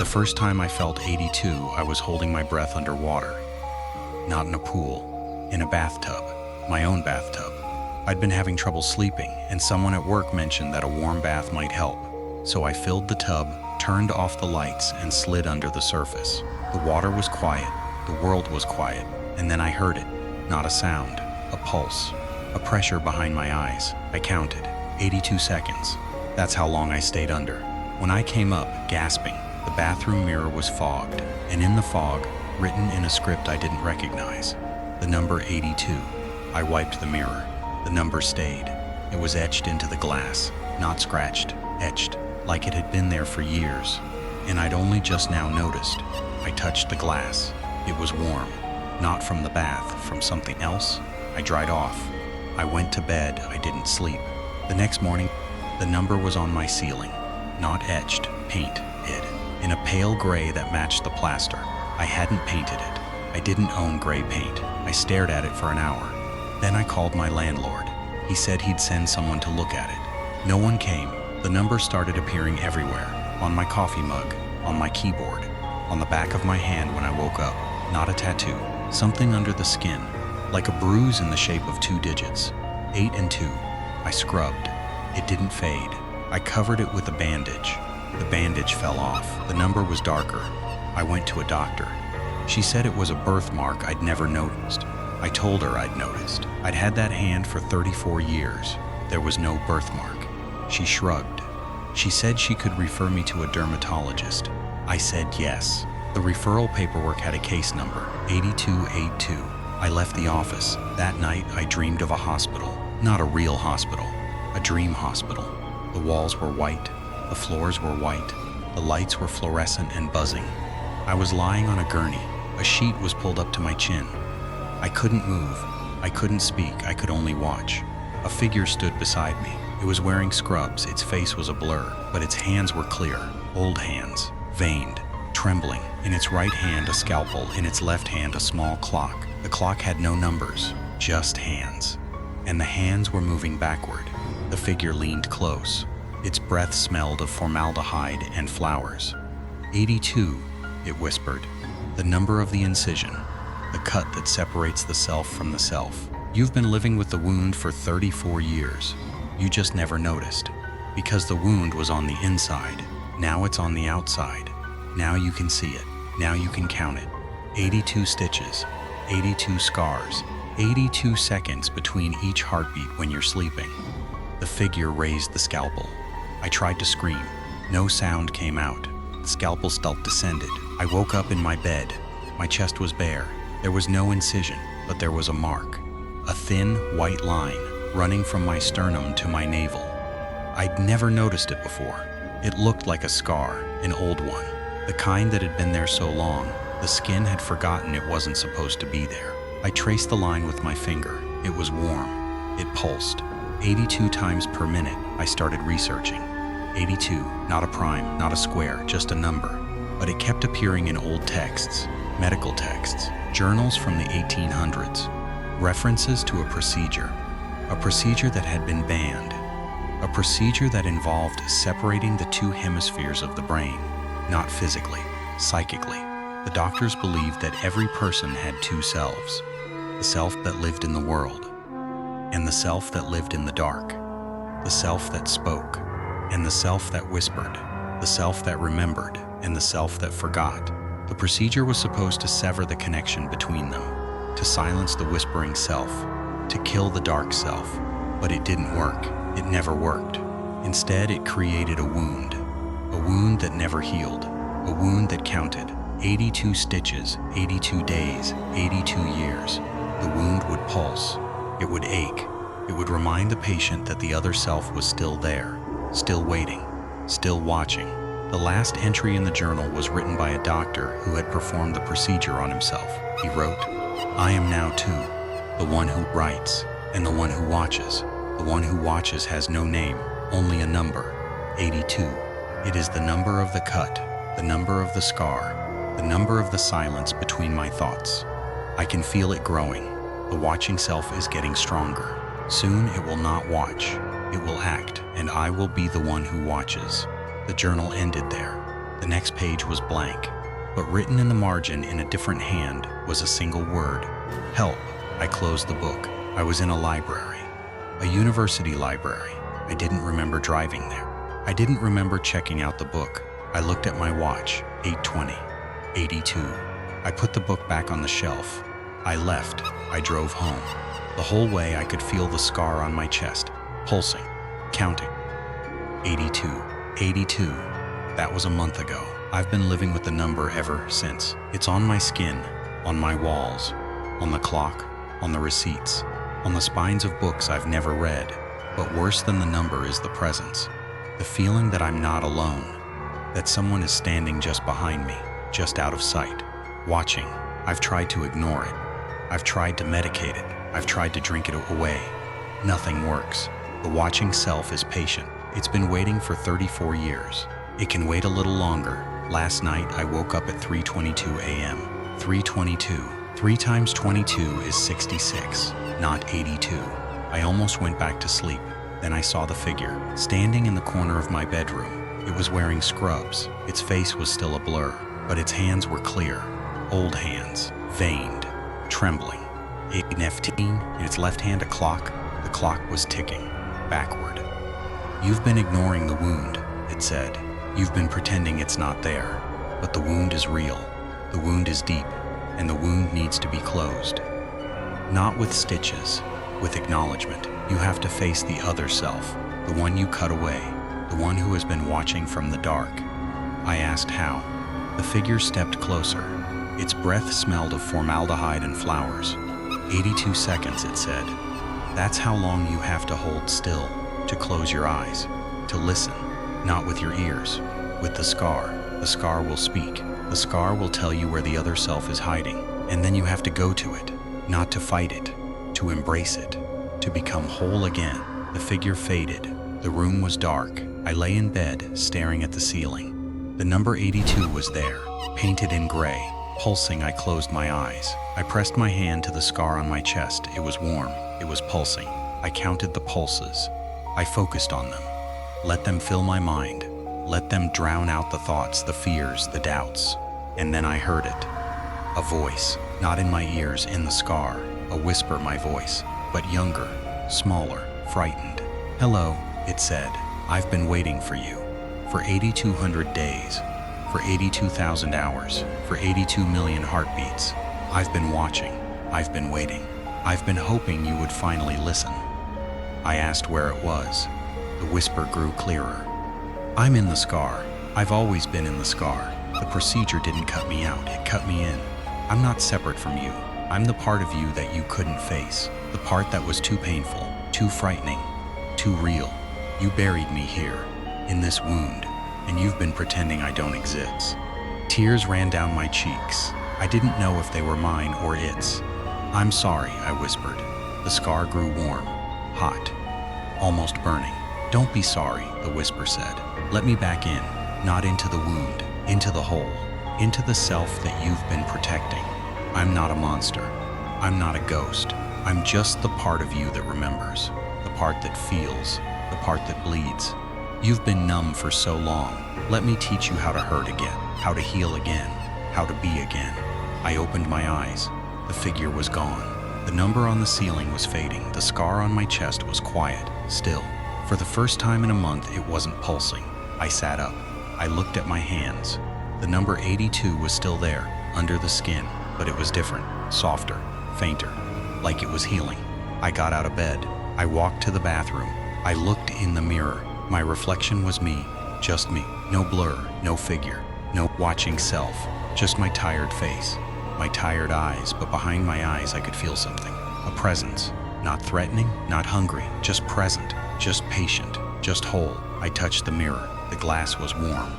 The first time I felt 82, I was holding my breath underwater. Not in a pool, in a bathtub, my own bathtub. I'd been having trouble sleeping, and someone at work mentioned that a warm bath might help. So I filled the tub, turned off the lights, and slid under the surface. The water was quiet, the world was quiet, and then I heard it. Not a sound, a pulse, a pressure behind my eyes. I counted, 82 seconds. That's how long I stayed under. When I came up, gasping, the bathroom mirror was fogged, and in the fog, written in a script I didn't recognize, the number 82. I wiped the mirror. The number stayed. It was etched into the glass, not scratched, etched, like it had been there for years. And I'd only just now noticed. I touched the glass. It was warm. Not from the bath, from something else. I dried off. I went to bed. I didn't sleep. The next morning, the number was on my ceiling. Not etched, painted, in a pale gray that matched the plaster. I hadn't painted it. I didn't own gray paint. I stared at it for an hour. Then I called my landlord. He said he'd send someone to look at it. No one came. The number started appearing everywhere. On my coffee mug, on my keyboard, on the back of my hand when I woke up. Not a tattoo. Something under the skin, like a bruise in the shape of 2 digits. 8 and 2. I scrubbed. It didn't fade. I covered it with a bandage. The bandage fell off. The number was darker. I went to a doctor. She said it was a birthmark I'd never noticed. I told her I'd noticed. I'd had that hand for 34 years. There was no birthmark. She shrugged. She said she could refer me to a dermatologist. I said yes. The referral paperwork had a case number, 8282. I left the office. That night, I dreamed of a hospital. Not a real hospital, a dream hospital. The walls were white. The floors were white. The lights were fluorescent and buzzing. I was lying on a gurney. A sheet was pulled up to my chin. I couldn't move. I couldn't speak. I could only watch. A figure stood beside me. It was wearing scrubs. Its face was a blur, but its hands were clear. Old hands, veined, trembling. In its right hand, a scalpel. In its left hand, a small clock. The clock had no numbers, just hands. And the hands were moving backward. The figure leaned close. Its breath smelled of formaldehyde and flowers. 82, it whispered. The number of the incision. The cut that separates the self from the self. You've been living with the wound for 34 years. You just never noticed. Because the wound was on the inside. Now it's on the outside. Now you can see it. Now you can count it. 82 stitches. 82 scars. 82 seconds between each heartbeat when you're sleeping. The figure raised the scalpel. I tried to scream. No sound came out. The scalpel stump descended. I woke up in my bed. My chest was bare. There was no incision, but there was a mark. A thin, white line running from my sternum to my navel. I'd never noticed it before. It looked like a scar, an old one. The kind that had been there so long, the skin had forgotten it wasn't supposed to be there. I traced the line with my finger. It was warm. It pulsed. 82 times per minute. I started researching. 82, not a prime, not a square, just a number. But it kept appearing in old texts, medical texts, journals from the 1800s, references to a procedure that had been banned, a procedure that involved separating the 2 hemispheres of the brain, not physically, psychically. The doctors believed that every person had 2 selves, the self that lived in the world, and the self that lived in the dark, the self that spoke, and the self that whispered, the self that remembered, and the self that forgot. The procedure was supposed to sever the connection between them, to silence the whispering self, to kill the dark self. But it didn't work. It never worked. Instead, it created a wound that never healed, a wound that counted. 82 stitches, 82 days, 82 years. The wound would pulse. It would ache. It would remind the patient that the other self was still there, still waiting, still watching. The last entry in the journal was written by a doctor who had performed the procedure on himself. He wrote, "I am now 2, the one who writes, and the one who watches. The one who watches has no name, only a number, 82. It is the number of the cut, the number of the scar, the number of the silence between my thoughts. I can feel it growing. The watching self is getting stronger. Soon it will not watch. It will act, and I will be the one who watches." The journal ended there. The next page was blank, but written in the margin in a different hand was a single word: help. I closed the book. I was in a library, a university library. I didn't remember driving there. I didn't remember checking out the book. I looked at my watch, 8:20, 82. I put the book back on the shelf. I left. I drove home. The whole way I could feel the scar on my chest, pulsing, counting. 82, 82. That was a month ago. I've been living with the number ever since. It's on my skin, on my walls, on the clock, on the receipts, on the spines of books I've never read. But worse than the number is the presence. The feeling that I'm not alone, that someone is standing just behind me, just out of sight, watching. I've tried to ignore it. I've tried to medicate it. I've tried to drink it away. Nothing works. The watching self is patient. It's been waiting for 34 years. It can wait a little longer. Last night, I woke up at 3:22 a.m. 3:22. 3 times 22 is 66, not 82. I almost went back to sleep. Then I saw the figure, standing in the corner of my bedroom. It was wearing scrubs. Its face was still a blur, but its hands were clear. Old hands, veined, trembling. 8:15, in its left hand a clock. The clock was ticking, backward. You've been ignoring the wound, it said. You've been pretending it's not there. But the wound is real. The wound is deep, and the wound needs to be closed. Not with stitches, with acknowledgement. You have to face the other self, the one you cut away, the one who has been watching from the dark. I asked how. The figure stepped closer. Its breath smelled of formaldehyde and flowers. 82 seconds, it said. That's how long you have to hold still, to close your eyes, to listen, not with your ears, with the scar. The scar will speak. The scar will tell you where the other self is hiding, and then you have to go to it, not to fight it, to embrace it, to become whole again. The figure faded. The room was dark. I lay in bed, staring at the ceiling. The number 82 was there, painted in gray. Pulsing, I closed my eyes. I pressed my hand to the scar on my chest. It was warm. It was pulsing. I counted the pulses. I focused on them. Let them fill my mind. Let them drown out the thoughts, the fears, the doubts. And then I heard it. A voice, not in my ears, in the scar. A whisper, my voice, but younger, smaller, frightened. Hello, it said. I've been waiting for you. For 8,200 days. For 82,000 hours. For 82 million heartbeats. I've been watching. I've been waiting. I've been hoping you would finally listen. I asked where it was. The whisper grew clearer. I'm in the scar. I've always been in the scar. The procedure didn't cut me out, it cut me in. I'm not separate from you. I'm the part of you that you couldn't face. The part that was too painful, too frightening, too real. You buried me here, in this wound, and you've been pretending I don't exist. Tears ran down my cheeks. I didn't know if they were mine or its. I'm sorry, I whispered. The scar grew warm, hot, almost burning. Don't be sorry, the whisper said. Let me back in, not into the wound, into the hole, into the self that you've been protecting. I'm not a monster. I'm not a ghost. I'm just the part of you that remembers, the part that feels, the part that bleeds. You've been numb for so long. Let me teach you how to hurt again, how to heal again, how to be again. I opened my eyes. The figure was gone. The number on the ceiling was fading. The scar on my chest was quiet, still. For the first time in a month, it wasn't pulsing. I sat up. I looked at my hands. The number 82 was still there, under the skin, but it was different, softer, fainter, like it was healing. I got out of bed. I walked to the bathroom. I looked in the mirror. My reflection was me, just me. No blur, no figure, no watching self, just my tired face, my tired eyes, but behind my eyes I could feel something, a presence, not threatening, not hungry, just present, just patient, just whole. I touched the mirror. The glass was warm.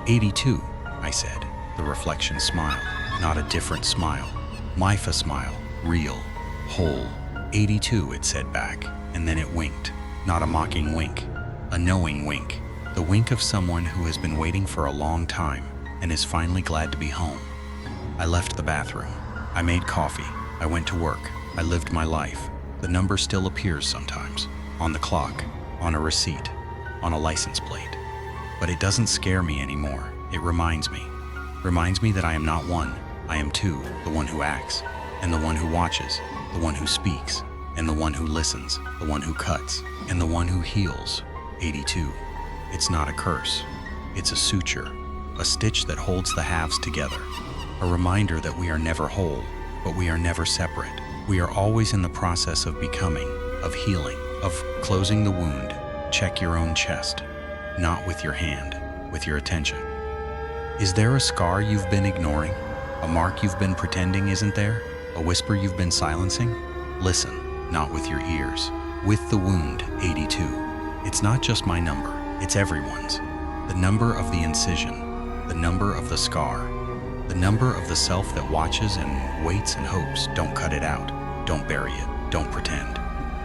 82, I said. The reflection smiled, not a different smile. Myfa smile, real, whole. 82, it said back, and then it winked. Not a mocking wink, a knowing wink. The wink of someone who has been waiting for a long time and is finally glad to be home. I left the bathroom. I made coffee. I went to work. I lived my life. The number still appears sometimes, on the clock, on a receipt, on a license plate. But it doesn't scare me anymore. It reminds me that I am not one, I am two, the one who acts, and the one who watches, the one who speaks, and the one who listens, the one who cuts, and the one who heals. 82. It's not a curse. It's a suture, a stitch that holds the halves together. A reminder that we are never whole, but we are never separate. We are always in the process of becoming, of healing, of closing the wound. Check your own chest, not with your hand, with your attention. Is there a scar you've been ignoring? A mark you've been pretending isn't there? A whisper you've been silencing? Listen, not with your ears, with the wound. 82. It's not just my number, it's everyone's. The number of the incision, the number of the scar, the number of the self that watches and waits and hopes. Don't cut it out, don't bury it, don't pretend.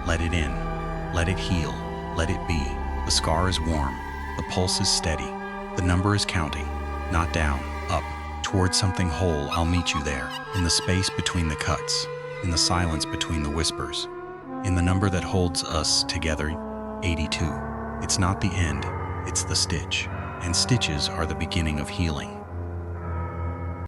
Let it in, let it heal, let it be. The scar is warm, the pulse is steady, the number is counting, not down, up, towards something whole. I'll meet you there, in the space between the cuts, in the silence between the whispers, in the number that holds us together. 82. It's not the end, it's the stitch, and stitches are the beginning of healing.